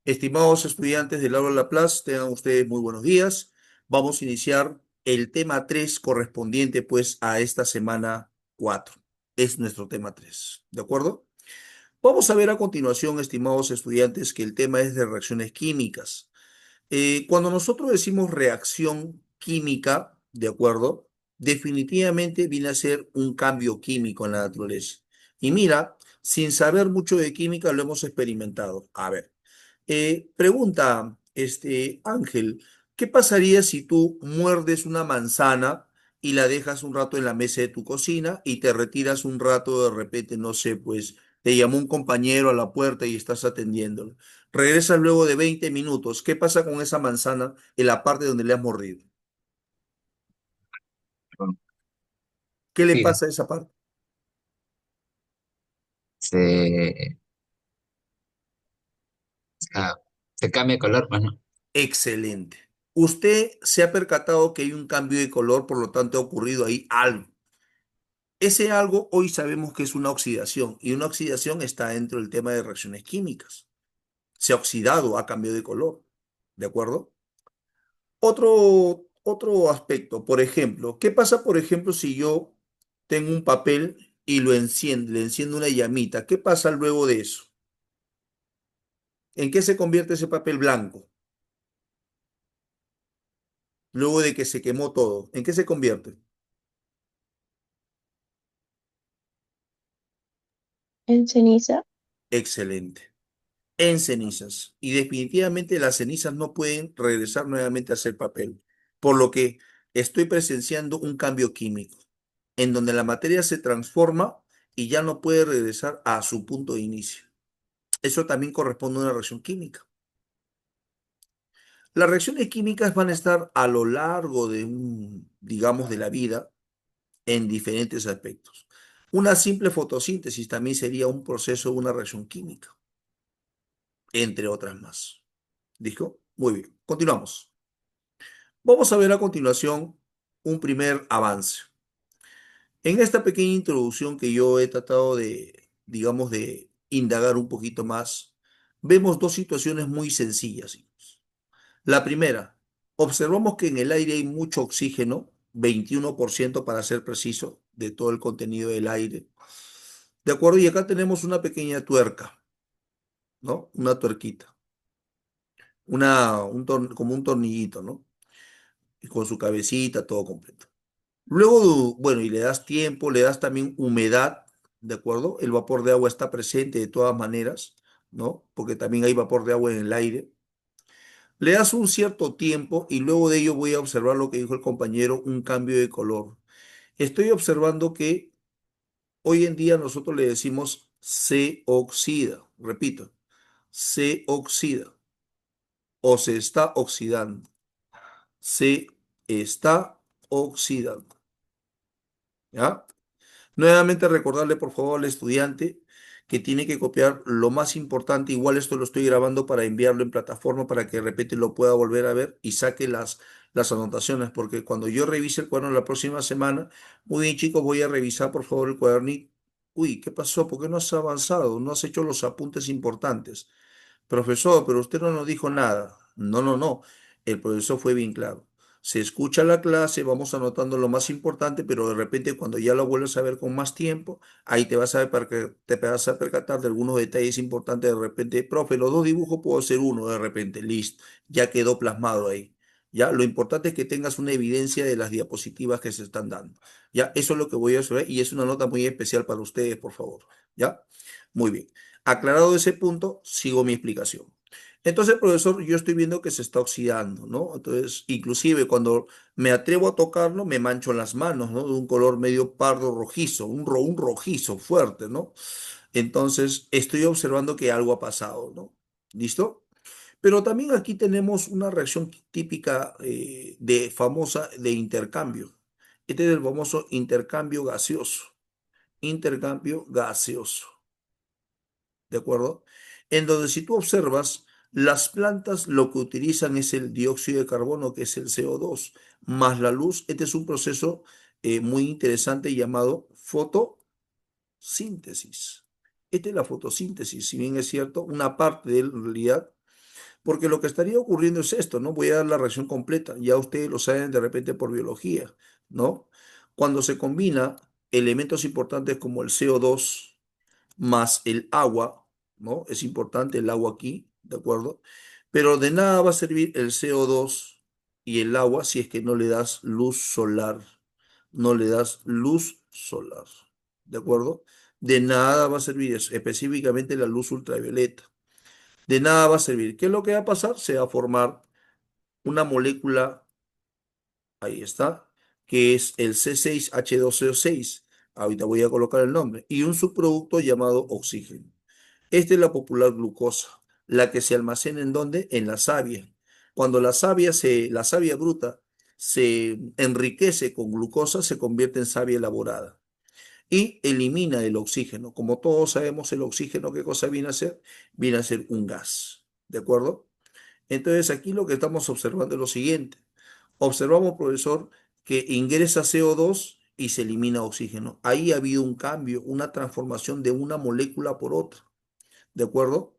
Estimados estudiantes del aula Laplace, tengan ustedes muy buenos días. Vamos a iniciar el tema 3 correspondiente pues a esta semana 4. Es nuestro tema 3, ¿de acuerdo? Vamos a ver a continuación, estimados estudiantes, que el tema es de reacciones químicas. Cuando nosotros decimos reacción química, ¿de acuerdo? Definitivamente viene a ser un cambio químico en la naturaleza. Y mira, sin saber mucho de química lo hemos experimentado. A ver. Pregunta, Ángel, ¿qué pasaría si tú muerdes una manzana y la dejas un rato en la mesa de tu cocina y te retiras un rato de repente, no sé, pues te llamó un compañero a la puerta y estás atendiéndolo? Regresas luego de 20 minutos. ¿Qué pasa con esa manzana en la parte donde le has mordido? ¿Qué le Tira, pasa a esa parte? se, ah, se cambia de color, bueno, Excelente. Usted se ha percatado que hay un cambio de color, por lo tanto ha ocurrido ahí algo. Ese algo hoy sabemos que es una oxidación y una oxidación está dentro del tema de reacciones químicas. Se ha oxidado, ha cambiado de color. ¿De acuerdo? Otro aspecto, por ejemplo, ¿qué pasa, por ejemplo, si yo tengo un papel y lo enciendo, le enciendo una llamita? ¿Qué pasa luego de eso? ¿En qué se convierte ese papel blanco? Luego de que se quemó todo, ¿en qué se convierte? En ceniza. Excelente. En cenizas. Y definitivamente las cenizas no pueden regresar nuevamente a ser papel. Por lo que estoy presenciando un cambio químico, en donde la materia se transforma y ya no puede regresar a su punto de inicio. Eso también corresponde a una reacción química. Las reacciones químicas van a estar a lo largo de digamos, de la vida en diferentes aspectos. Una simple fotosíntesis también sería un proceso, una reacción química, entre otras más. ¿Dijo? Muy bien. Continuamos. Vamos a ver a continuación un primer avance. En esta pequeña introducción que yo he tratado de, digamos, de indagar un poquito más, vemos dos situaciones muy sencillas. La primera, observamos que en el aire hay mucho oxígeno, 21% para ser preciso, de todo el contenido del aire. De acuerdo, y acá tenemos una pequeña tuerca, ¿no? Una tuerquita, como un tornillito, ¿no? Y con su cabecita, todo completo. Luego, bueno, y le das tiempo, le das también humedad, ¿de acuerdo? El vapor de agua está presente de todas maneras, ¿no? Porque también hay vapor de agua en el aire. Le das un cierto tiempo y luego de ello voy a observar lo que dijo el compañero, un cambio de color. Estoy observando que hoy en día nosotros le decimos se oxida, repito, se oxida o se está oxidando, se está oxidando, ¿ya? Nuevamente recordarle por favor al estudiante que tiene que copiar lo más importante. Igual esto lo estoy grabando para enviarlo en plataforma para que de repente lo pueda volver a ver y saque las anotaciones, porque cuando yo revise el cuaderno la próxima semana, muy bien chicos, voy a revisar por favor el cuadernito. Uy, ¿qué pasó? ¿Por qué no has avanzado? ¿No has hecho los apuntes importantes? Profesor, pero usted no nos dijo nada. No, no, no. El profesor fue bien claro. Se escucha la clase, vamos anotando lo más importante, pero de repente cuando ya lo vuelves a ver con más tiempo, ahí te vas a percatar de algunos detalles importantes de repente. Profe, los dos dibujos puedo hacer uno de repente, listo, ya quedó plasmado ahí. Ya, lo importante es que tengas una evidencia de las diapositivas que se están dando. Ya, eso es lo que voy a hacer y es una nota muy especial para ustedes, por favor. Ya, muy bien. Aclarado ese punto, sigo mi explicación. Entonces, profesor, yo estoy viendo que se está oxidando, ¿no? Entonces, inclusive cuando me atrevo a tocarlo, me mancho las manos, ¿no? De un color medio pardo rojizo, un rojizo fuerte, ¿no? Entonces, estoy observando que algo ha pasado, ¿no? ¿Listo? Pero también aquí tenemos una reacción típica de famosa de intercambio. Este es el famoso intercambio gaseoso. Intercambio gaseoso. ¿De acuerdo? En donde si tú observas, las plantas lo que utilizan es el dióxido de carbono, que es el CO2, más la luz. Este es un proceso muy interesante llamado fotosíntesis. Esta es la fotosíntesis, si bien es cierto, una parte de él en realidad. Porque lo que estaría ocurriendo es esto, ¿no? Voy a dar la reacción completa, ya ustedes lo saben de repente por biología, ¿no? Cuando se combina elementos importantes como el CO2 más el agua, ¿no? Es importante el agua aquí, ¿de acuerdo? Pero de nada va a servir el CO2 y el agua si es que no le das luz solar, no le das luz solar, ¿de acuerdo? De nada va a servir eso, específicamente la luz ultravioleta. De nada va a servir. ¿Qué es lo que va a pasar? Se va a formar una molécula, ahí está, que es el C6H12O6. Ahorita voy a colocar el nombre. Y un subproducto llamado oxígeno. Esta es la popular glucosa, la que se almacena ¿en dónde? En la savia. Cuando la savia bruta se enriquece con glucosa, se convierte en savia elaborada y elimina el oxígeno. Como todos sabemos, el oxígeno, ¿qué cosa viene a ser? Viene a ser un gas, ¿de acuerdo? Entonces aquí lo que estamos observando es lo siguiente. Observamos, profesor, que ingresa CO2 y se elimina oxígeno. Ahí ha habido un cambio, una transformación de una molécula por otra. ¿De acuerdo?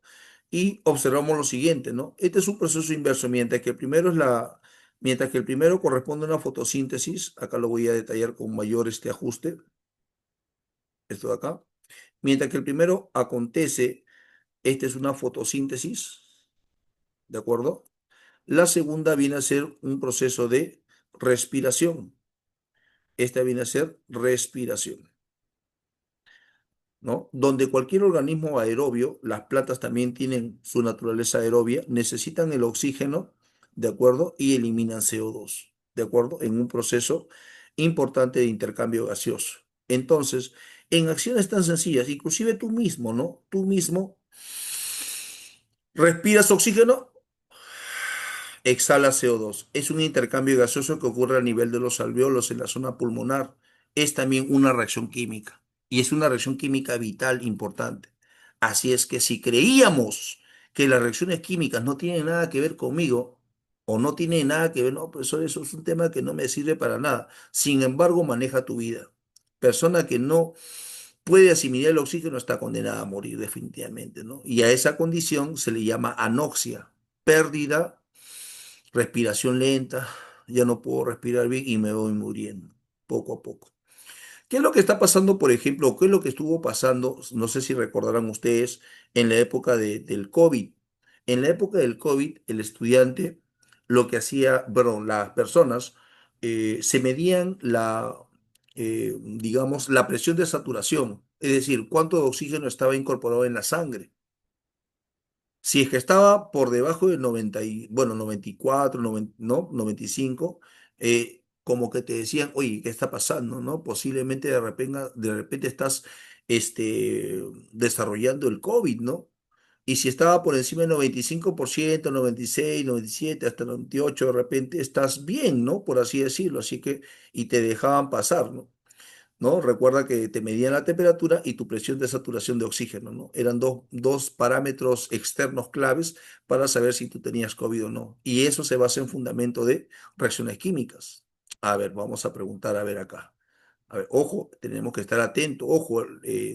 Y observamos lo siguiente, ¿no? Este es un proceso inverso, mientras que el primero corresponde a una fotosíntesis, acá lo voy a detallar con mayor este ajuste, esto de acá, mientras que el primero acontece, este es una fotosíntesis, ¿de acuerdo? La segunda viene a ser un proceso de respiración, esta viene a ser respiración. ¿No? Donde cualquier organismo aerobio, las plantas también tienen su naturaleza aerobia, necesitan el oxígeno, ¿de acuerdo? Y eliminan CO2, ¿de acuerdo? En un proceso importante de intercambio gaseoso. Entonces, en acciones tan sencillas, inclusive tú mismo, ¿no? Tú mismo respiras oxígeno, exhala CO2. Es un intercambio gaseoso que ocurre a nivel de los alveolos en la zona pulmonar. Es también una reacción química y es una reacción química vital importante. Así es que si creíamos que las reacciones químicas no tienen nada que ver conmigo o no tienen nada que ver, no, profesor, eso es un tema que no me sirve para nada. Sin embargo, maneja tu vida. Persona que no puede asimilar el oxígeno está condenada a morir definitivamente, ¿no? Y a esa condición se le llama anoxia, pérdida, respiración lenta, ya no puedo respirar bien y me voy muriendo poco a poco. ¿Qué es lo que está pasando, por ejemplo, qué es lo que estuvo pasando, no sé si recordarán ustedes, en la época del COVID? En la época del COVID, el estudiante lo que hacía, bueno, las personas se medían digamos, la presión de saturación, es decir, cuánto oxígeno estaba incorporado en la sangre. Si es que estaba por debajo del 90 bueno, 94, 90, ¿no? 95, como que te decían, oye, ¿qué está pasando? ¿No? Posiblemente de repente estás desarrollando el COVID, ¿no? Y si estaba por encima del 95%, 96, 97, hasta 98, de repente estás bien, ¿no? Por así decirlo. Así que, y te dejaban pasar, ¿no? ¿No? Recuerda que te medían la temperatura y tu presión de saturación de oxígeno, ¿no? Eran dos parámetros externos claves para saber si tú tenías COVID o no. Y eso se basa en fundamento de reacciones químicas. A ver, vamos a preguntar, a ver acá. A ver, ojo, tenemos que estar atentos. Ojo,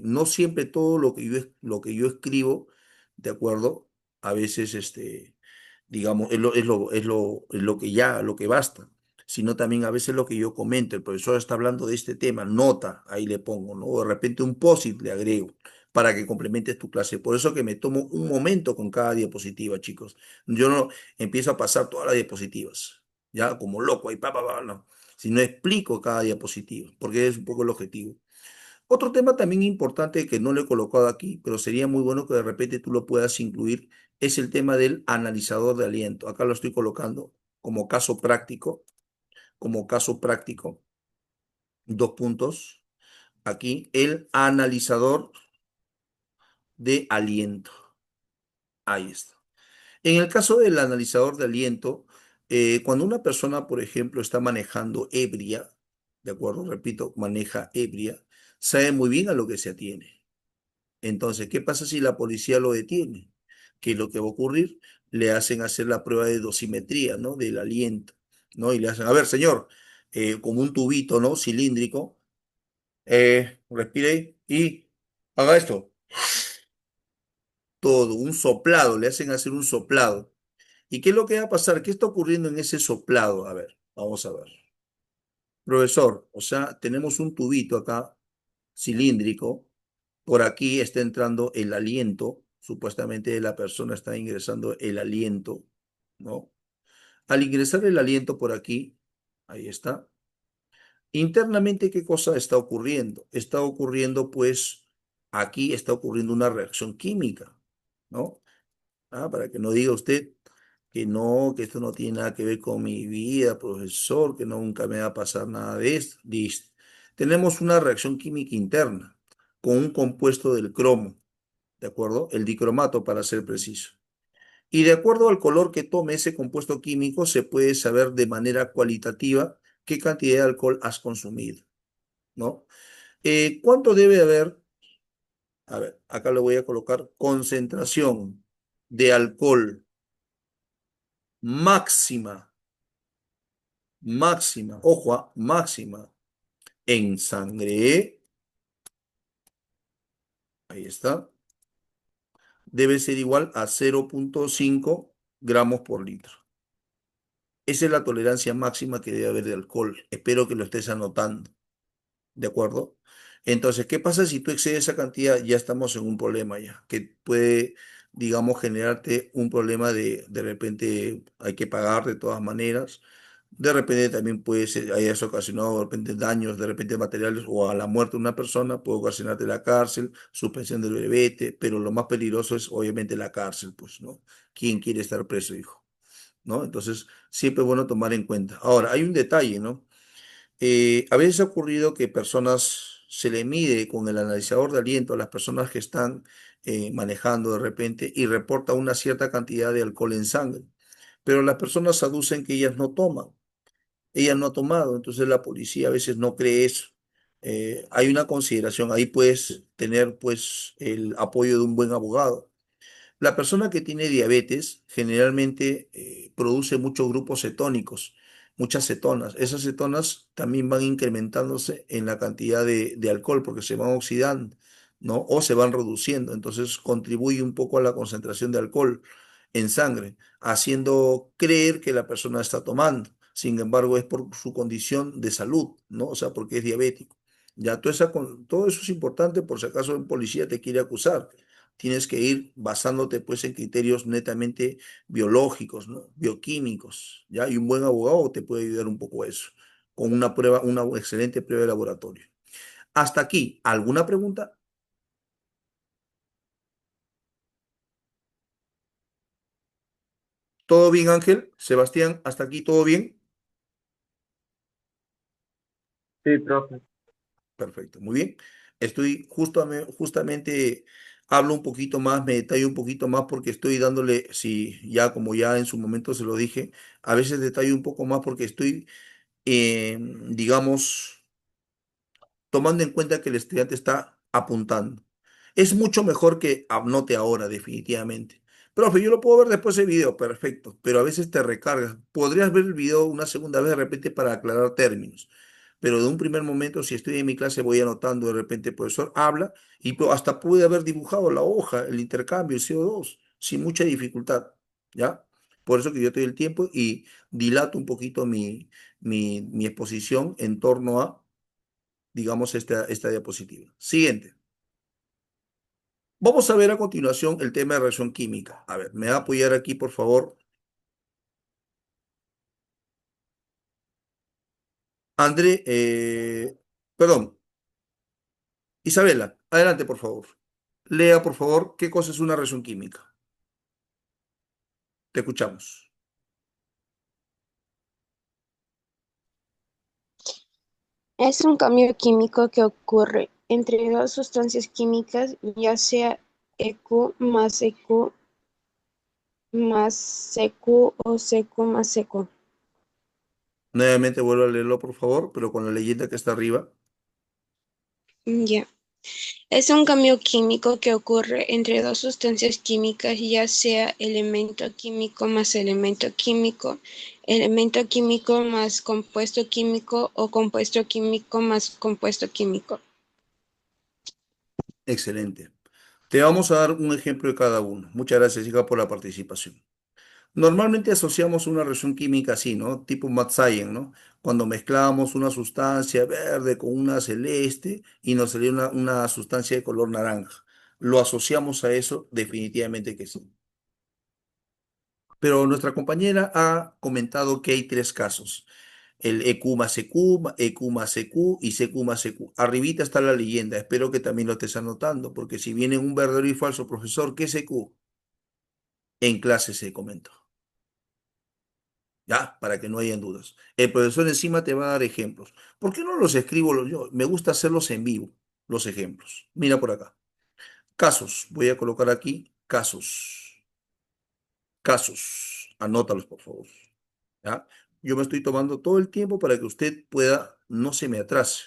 no siempre todo lo que yo escribo, ¿de acuerdo? A veces, digamos, es lo que basta, sino también a veces lo que yo comento. El profesor está hablando de este tema, nota, ahí le pongo, ¿no? O de repente un post-it le agrego para que complementes tu clase. Por eso que me tomo un momento con cada diapositiva, chicos. Yo no empiezo a pasar todas las diapositivas, ya como loco, ahí, no. Si no explico cada diapositiva, porque es un poco el objetivo. Otro tema también importante que no lo he colocado aquí, pero sería muy bueno que de repente tú lo puedas incluir, es el tema del analizador de aliento. Acá lo estoy colocando como caso práctico, como caso práctico, dos puntos. Aquí, el analizador de aliento. Ahí está. En el caso del analizador de aliento, cuando una persona, por ejemplo, está manejando ebria, ¿de acuerdo? Repito, maneja ebria, sabe muy bien a lo que se atiene. Entonces, ¿qué pasa si la policía lo detiene? ¿Qué es lo que va a ocurrir? Le hacen hacer la prueba de dosimetría, ¿no? Del aliento, ¿no? Y le hacen, a ver, señor, como un tubito, ¿no? Cilíndrico, respire y haga esto. Todo, un soplado, le hacen hacer un soplado. ¿Y qué es lo que va a pasar? ¿Qué está ocurriendo en ese soplado? A ver, vamos a ver. Profesor, o sea, tenemos un tubito acá, cilíndrico. Por aquí está entrando el aliento. Supuestamente la persona está ingresando el aliento, ¿no? Al ingresar el aliento por aquí, ahí está. Internamente, ¿qué cosa está ocurriendo? Está ocurriendo, pues, aquí está ocurriendo una reacción química, ¿no? Para que no diga usted que no, que esto no tiene nada que ver con mi vida, profesor, que nunca me va a pasar nada de esto. Listo. Tenemos una reacción química interna con un compuesto del cromo, ¿de acuerdo? El dicromato, para ser preciso. Y de acuerdo al color que tome ese compuesto químico, se puede saber de manera cualitativa qué cantidad de alcohol has consumido, ¿no? ¿Cuánto debe haber? A ver, acá le voy a colocar concentración de alcohol máxima, máxima, ojo, máxima en sangre, ahí está, debe ser igual a 0,5 gramos por litro. Esa es la tolerancia máxima que debe haber de alcohol. Espero que lo estés anotando. ¿De acuerdo? Entonces, ¿qué pasa si tú excedes esa cantidad? Ya estamos en un problema ya, que puede, digamos, generarte un problema de repente hay que pagar de todas maneras. De repente también puede ser, hayas ocasionado de repente daños, de repente materiales o a la muerte de una persona, puede ocasionarte la cárcel, suspensión del brevete, pero lo más peligroso es obviamente la cárcel, pues, ¿no? ¿Quién quiere estar preso, hijo? ¿No? Entonces, siempre es bueno tomar en cuenta. Ahora, hay un detalle, ¿no? A veces ha ocurrido que personas se le mide con el analizador de aliento a las personas que están manejando de repente y reporta una cierta cantidad de alcohol en sangre, pero las personas aducen que ellas no toman, ellas no han tomado, entonces la policía a veces no cree eso. Hay una consideración, ahí puedes tener pues el apoyo de un buen abogado. La persona que tiene diabetes generalmente produce muchos grupos cetónicos, muchas cetonas. Esas cetonas también van incrementándose en la cantidad de alcohol porque se van oxidando, ¿no? O se van reduciendo. Entonces contribuye un poco a la concentración de alcohol en sangre, haciendo creer que la persona está tomando. Sin embargo, es por su condición de salud, ¿no? O sea, porque es diabético. Ya, todo eso es importante por si acaso un policía te quiere acusar. Tienes que ir basándote pues en criterios netamente biológicos, ¿no? Bioquímicos, ¿ya? Y un buen abogado te puede ayudar un poco a eso, con una prueba, una excelente prueba de laboratorio. Hasta aquí, ¿alguna pregunta? ¿Todo bien, Ángel? Sebastián, ¿hasta aquí todo bien? Sí, profe. Perfecto, muy bien. Estoy justamente, hablo un poquito más, me detallo un poquito más porque estoy dándole, si ya como ya en su momento se lo dije, a veces detallo un poco más porque estoy, digamos, tomando en cuenta que el estudiante está apuntando. Es mucho mejor que anote ahora, definitivamente. Profe, yo lo puedo ver después del video, perfecto, pero a veces te recargas. Podrías ver el video una segunda vez de repente para aclarar términos, pero de un primer momento, si estoy en mi clase, voy anotando de repente, el profesor habla y hasta pude haber dibujado la hoja, el intercambio, el CO2, sin mucha dificultad, ¿ya? Por eso que yo te doy el tiempo y dilato un poquito mi exposición en torno a digamos, esta diapositiva. Siguiente. Vamos a ver a continuación el tema de reacción química. A ver, me va a apoyar aquí, por favor. André, perdón, Isabela, adelante, por favor. Lea, por favor, qué cosa es una reacción química. Te escuchamos. Es un cambio químico que ocurre entre dos sustancias químicas, ya sea EQ más EQ más CQ o CQ más CQ. Nuevamente vuelvo a leerlo, por favor, pero con la leyenda que está arriba. Ya. Es un cambio químico que ocurre entre dos sustancias químicas, ya sea elemento químico más compuesto químico o compuesto químico más compuesto químico. Excelente. Te vamos a dar un ejemplo de cada uno. Muchas gracias, hija, por la participación. Normalmente asociamos una reacción química así, ¿no? Tipo Matsayen, ¿no? Cuando mezclamos una sustancia verde con una celeste y nos salió una sustancia de color naranja. ¿Lo asociamos a eso? Definitivamente que sí. Pero nuestra compañera ha comentado que hay tres casos. El EQ más EQ, EQ más EQ y CQ más CQ. Arribita está la leyenda. Espero que también lo estés anotando, porque si viene un verdadero y falso profesor, ¿qué es EQ? En clase se comentó. Ya, para que no hayan dudas. El profesor encima te va a dar ejemplos. ¿Por qué no los escribo yo? Me gusta hacerlos en vivo, los ejemplos. Mira por acá. Casos. Voy a colocar aquí casos. Casos. Anótalos, por favor. ¿Ya? Yo me estoy tomando todo el tiempo para que usted pueda, no se me atrase.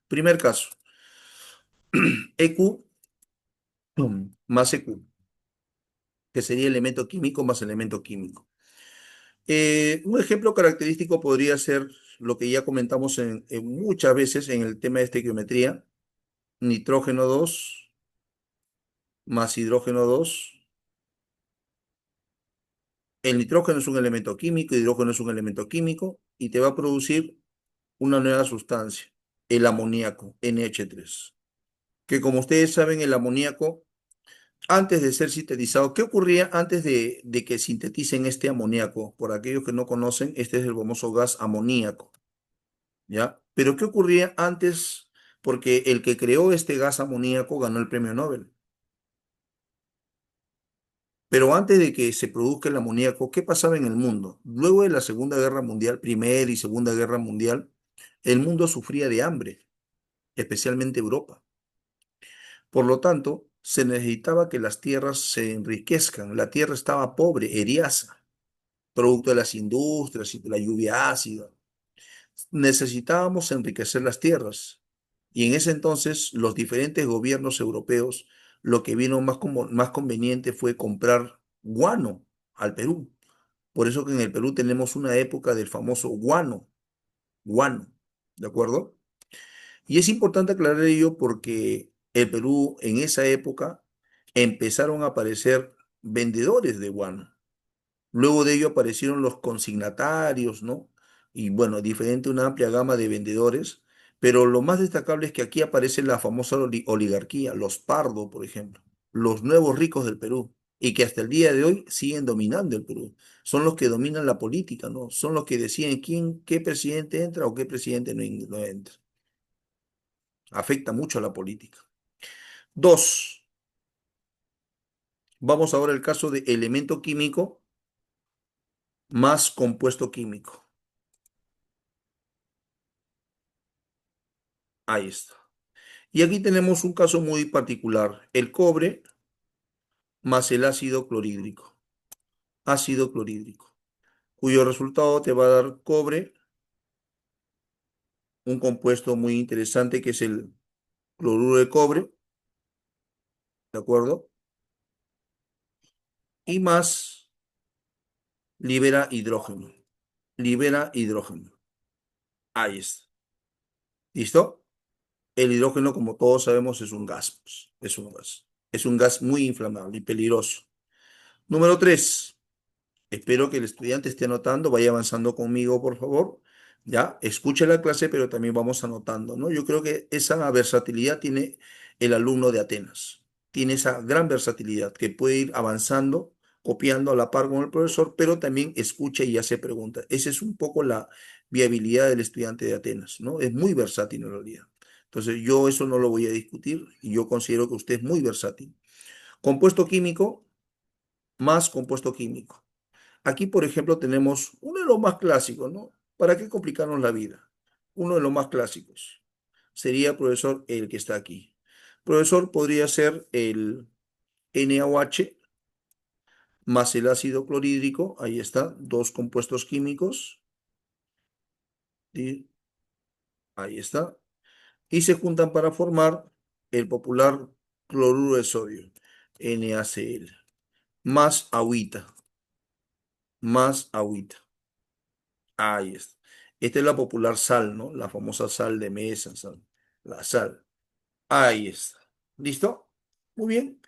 Primer caso. EQ más EQ, que sería elemento químico más elemento químico. Un ejemplo característico podría ser lo que ya comentamos muchas veces en el tema de estequiometría, nitrógeno 2 más hidrógeno 2. El nitrógeno es un elemento químico, el hidrógeno es un elemento químico y te va a producir una nueva sustancia, el amoníaco, NH3. Que como ustedes saben, el amoníaco, antes de ser sintetizado, ¿qué ocurría antes de que sinteticen este amoníaco? Por aquellos que no conocen, este es el famoso gas amoníaco. ¿Ya? Pero ¿qué ocurría antes? Porque el que creó este gas amoníaco ganó el premio Nobel. Pero antes de que se produzca el amoníaco, ¿qué pasaba en el mundo? Luego de la Segunda Guerra Mundial, Primera y Segunda Guerra Mundial, el mundo sufría de hambre, especialmente Europa. Por lo tanto, se necesitaba que las tierras se enriquezcan. La tierra estaba pobre, eriaza, producto de las industrias y de la lluvia ácida. Necesitábamos enriquecer las tierras. Y en ese entonces los diferentes gobiernos europeos lo que vino más conveniente fue comprar guano al Perú. Por eso que en el Perú tenemos una época del famoso guano, guano, ¿de acuerdo? Y es importante aclarar ello porque el Perú en esa época empezaron a aparecer vendedores de guano. Luego de ello aparecieron los consignatarios, ¿no? Y bueno, diferente, una amplia gama de vendedores, pero lo más destacable es que aquí aparece la famosa oligarquía, los Pardo, por ejemplo, los nuevos ricos del Perú, y que hasta el día de hoy siguen dominando el Perú. Son los que dominan la política, ¿no? Son los que deciden qué presidente entra o qué presidente no entra. Afecta mucho a la política. Dos, vamos ahora al caso de elemento químico más compuesto químico. Ahí está. Y aquí tenemos un caso muy particular, el cobre más el ácido clorhídrico, cuyo resultado te va a dar cobre, un compuesto muy interesante que es el cloruro de cobre, ¿de acuerdo? Y más libera hidrógeno. Ahí está. ¿Listo? El hidrógeno, como todos sabemos, es un gas, pues, es un gas. Es un gas muy inflamable y peligroso. Número 3. Espero que el estudiante esté anotando, vaya avanzando conmigo, por favor. Ya, escuche la clase, pero también vamos anotando, ¿no? Yo creo que esa versatilidad tiene el alumno de Atenas. Tiene esa gran versatilidad que puede ir avanzando, copiando a la par con el profesor, pero también escucha y hace preguntas. Esa es un poco la viabilidad del estudiante de Atenas, ¿no? Es muy versátil en realidad. Entonces, yo eso no lo voy a discutir y yo considero que usted es muy versátil. Compuesto químico más compuesto químico. Aquí, por ejemplo, tenemos uno de los más clásicos, ¿no? ¿Para qué complicarnos la vida? Uno de los más clásicos sería, profesor, el que está aquí. Profesor, podría ser el NaOH más el ácido clorhídrico, ahí está, dos compuestos químicos, y ahí está, y se juntan para formar el popular cloruro de sodio, NaCl, más agüita, más agüita. Ahí está. Esta es la popular sal, ¿no? La famosa sal de mesa, la sal. Ahí está. ¿Listo? Muy bien.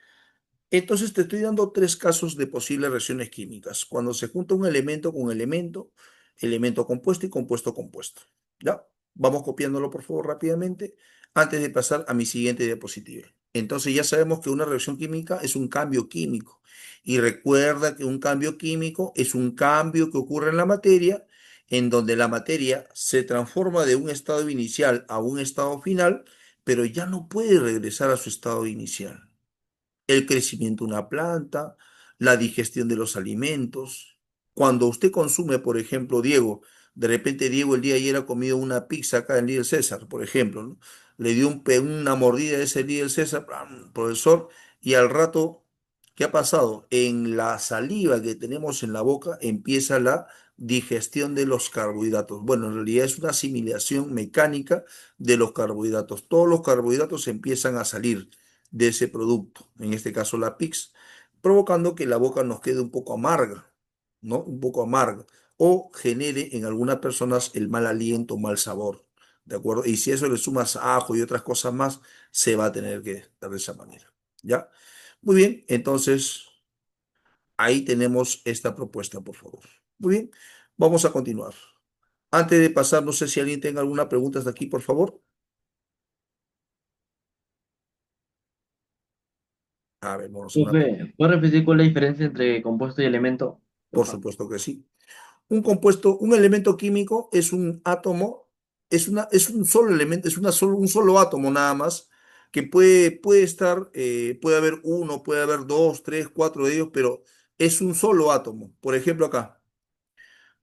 Entonces te estoy dando tres casos de posibles reacciones químicas. Cuando se junta un elemento con elemento, elemento compuesto y compuesto compuesto. ¿Ya? Vamos copiándolo por favor rápidamente antes de pasar a mi siguiente diapositiva. Entonces ya sabemos que una reacción química es un cambio químico. Y recuerda que un cambio químico es un cambio que ocurre en la materia, en donde la materia se transforma de un estado inicial a un estado final, pero ya no puede regresar a su estado inicial. El crecimiento de una planta, la digestión de los alimentos. Cuando usted consume, por ejemplo, Diego, de repente Diego el día de ayer ha comido una pizza acá en Little César, por ejemplo, ¿no? Le dio una mordida a ese Little César, ¡pam! Profesor, y al rato, ¿qué ha pasado? En la saliva que tenemos en la boca empieza la digestión de los carbohidratos. Bueno, en realidad es una asimilación mecánica de los carbohidratos. Todos los carbohidratos empiezan a salir de ese producto, en este caso la PIX, provocando que la boca nos quede un poco amarga, ¿no? Un poco amarga, o genere en algunas personas el mal aliento, mal sabor, ¿de acuerdo? Y si eso le sumas ajo y otras cosas más, se va a tener que dar de esa manera, ¿ya? Muy bien, entonces ahí tenemos esta propuesta, por favor. Muy bien, vamos a continuar. Antes de pasar, no sé si alguien tenga alguna pregunta hasta aquí, por favor. A ver, vamos a una pregunta. Profe, ¿puede repetir cuál es la diferencia entre compuesto y elemento? Por Porfa. supuesto que sí. Un compuesto, un elemento químico es un átomo, es un solo elemento, un solo átomo nada más, que puede estar, puede haber uno, puede haber dos, tres, cuatro de ellos, pero es un solo átomo. Por ejemplo, acá,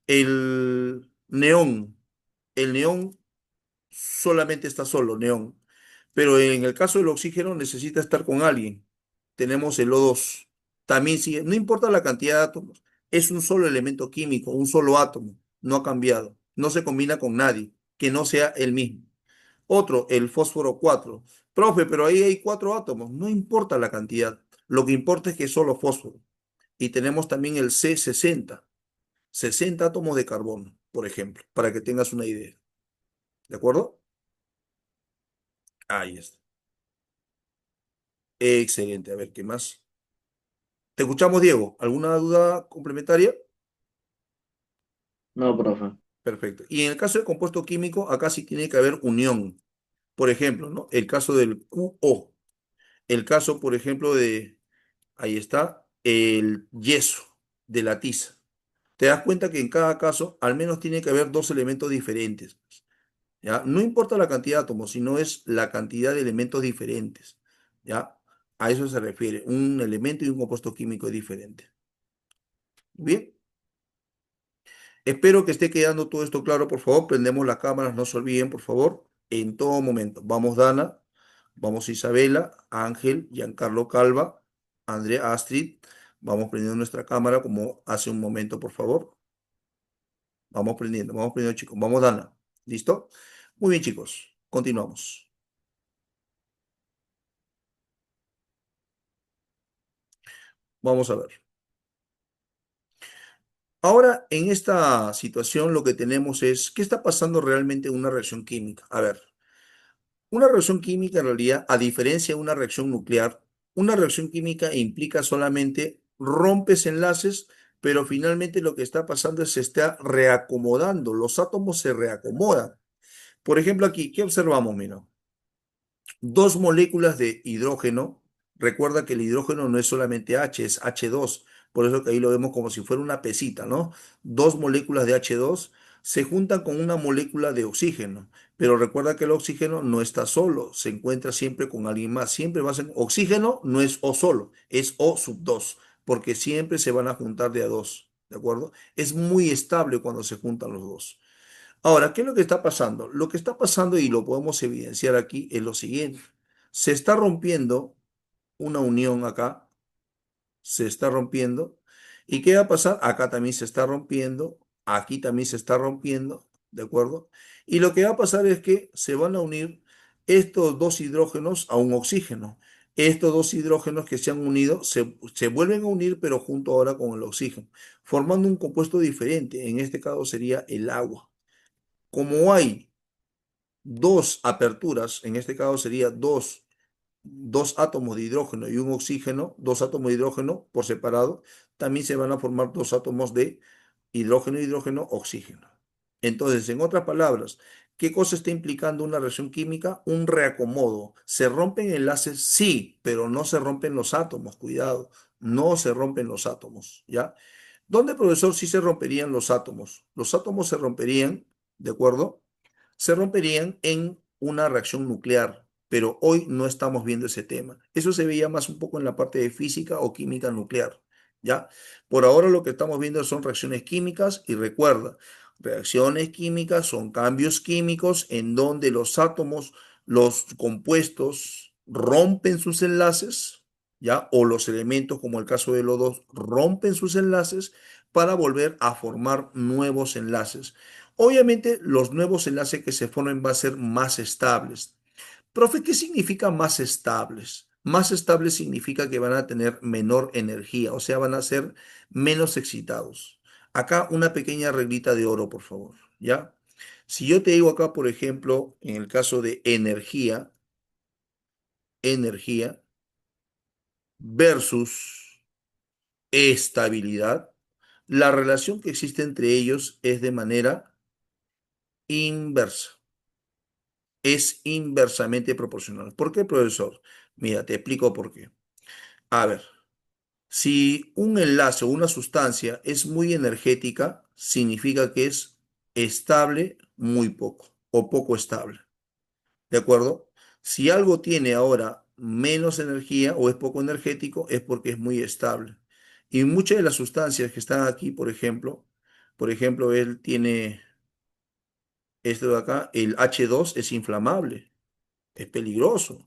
el neón. El neón solamente está solo, neón. Pero en el caso del oxígeno necesita estar con alguien. Tenemos el O2. También sigue, no importa la cantidad de átomos, es un solo elemento químico, un solo átomo, no ha cambiado, no se combina con nadie, que no sea el mismo. Otro, el fósforo 4. Profe, pero ahí hay cuatro átomos, no importa la cantidad, lo que importa es que es solo fósforo. Y tenemos también el C60, 60 átomos de carbono, por ejemplo, para que tengas una idea. ¿De acuerdo? Ahí está. Excelente. A ver, ¿qué más? Te escuchamos, Diego. ¿Alguna duda complementaria? No, profe. Perfecto. Y en el caso del compuesto químico, acá sí tiene que haber unión. Por ejemplo, ¿no? El caso del QO. El caso, por ejemplo, ahí está, el yeso de la tiza. Te das cuenta que en cada caso al menos tiene que haber dos elementos diferentes. ¿Ya? No importa la cantidad de átomos, sino es la cantidad de elementos diferentes. ¿Ya? A eso se refiere. Un elemento y un compuesto químico diferente. Bien. Espero que esté quedando todo esto claro, por favor. Prendemos las cámaras, no se olviden, por favor, en todo momento. Vamos, Dana, vamos, Isabela, Ángel, Giancarlo Calva, Andrea Astrid. Vamos prendiendo nuestra cámara como hace un momento, por favor. Vamos prendiendo, chicos. Vamos, Dana. ¿Listo? Muy bien, chicos. Continuamos. Vamos a ver. Ahora, en esta situación, lo que tenemos es, ¿qué está pasando realmente en una reacción química? A ver. Una reacción química, en realidad, a diferencia de una reacción nuclear, una reacción química implica solamente rompes enlaces, pero finalmente lo que está pasando es que se está reacomodando, los átomos se reacomodan. Por ejemplo, aquí, ¿qué observamos? Mira, dos moléculas de hidrógeno. Recuerda que el hidrógeno no es solamente H, es H2. Por eso que ahí lo vemos como si fuera una pesita, ¿no? Dos moléculas de H2 se juntan con una molécula de oxígeno. Pero recuerda que el oxígeno no está solo, se encuentra siempre con alguien más. Siempre va a ser oxígeno, no es O solo, es O sub 2, porque siempre se van a juntar de a dos, ¿de acuerdo? Es muy estable cuando se juntan los dos. Ahora, ¿qué es lo que está pasando? Lo que está pasando, y lo podemos evidenciar aquí, es lo siguiente. Se está rompiendo una unión acá, se está rompiendo. ¿Y qué va a pasar? Acá también se está rompiendo, aquí también se está rompiendo, ¿de acuerdo? Y lo que va a pasar es que se van a unir estos dos hidrógenos a un oxígeno. Estos dos hidrógenos que se han unido se vuelven a unir, pero junto ahora con el oxígeno, formando un compuesto diferente. En este caso sería el agua. Como hay dos aperturas, en este caso sería dos dos átomos de hidrógeno y un oxígeno, dos átomos de hidrógeno por separado, también se van a formar dos átomos de hidrógeno, hidrógeno, oxígeno. Entonces, en otras palabras, ¿qué cosa está implicando una reacción química? Un reacomodo. ¿Se rompen enlaces? Sí, pero no se rompen los átomos, cuidado, no se rompen los átomos, ¿ya? ¿Dónde, profesor, sí se romperían los átomos? Los átomos se romperían, ¿de acuerdo? Se romperían en una reacción nuclear, pero hoy no estamos viendo ese tema. Eso se veía más un poco en la parte de física o química nuclear, ¿ya? Por ahora lo que estamos viendo son reacciones químicas y recuerda, reacciones químicas son cambios químicos en donde los átomos, los compuestos rompen sus enlaces, ¿ya? O los elementos, como el caso de los dos, rompen sus enlaces para volver a formar nuevos enlaces. Obviamente, los nuevos enlaces que se formen van a ser más estables. Profe, ¿qué significa más estables? Más estables significa que van a tener menor energía, o sea, van a ser menos excitados. Acá una pequeña reglita de oro, por favor, ¿ya? Si yo te digo acá, por ejemplo, en el caso de energía versus estabilidad, la relación que existe entre ellos es de manera inversa. Es inversamente proporcional. ¿Por qué, profesor? Mira, te explico por qué. A ver, si un enlace o una sustancia es muy energética, significa que es estable muy poco o poco estable. ¿De acuerdo? Si algo tiene ahora menos energía o es poco energético, es porque es muy estable. Y muchas de las sustancias que están aquí, por ejemplo, él tiene esto de acá, el H2 es inflamable, es peligroso.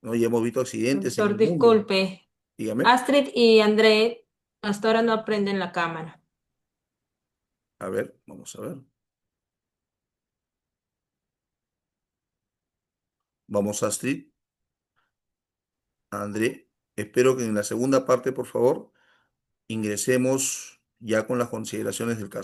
¿No? Ya hemos visto accidentes en Doctor, el mundo. disculpe. Dígame. Astrid y André hasta ahora no prenden la cámara. A ver, vamos a ver. Vamos, Astrid, André. Espero que en la segunda parte, por favor, ingresemos ya con las consideraciones del caso.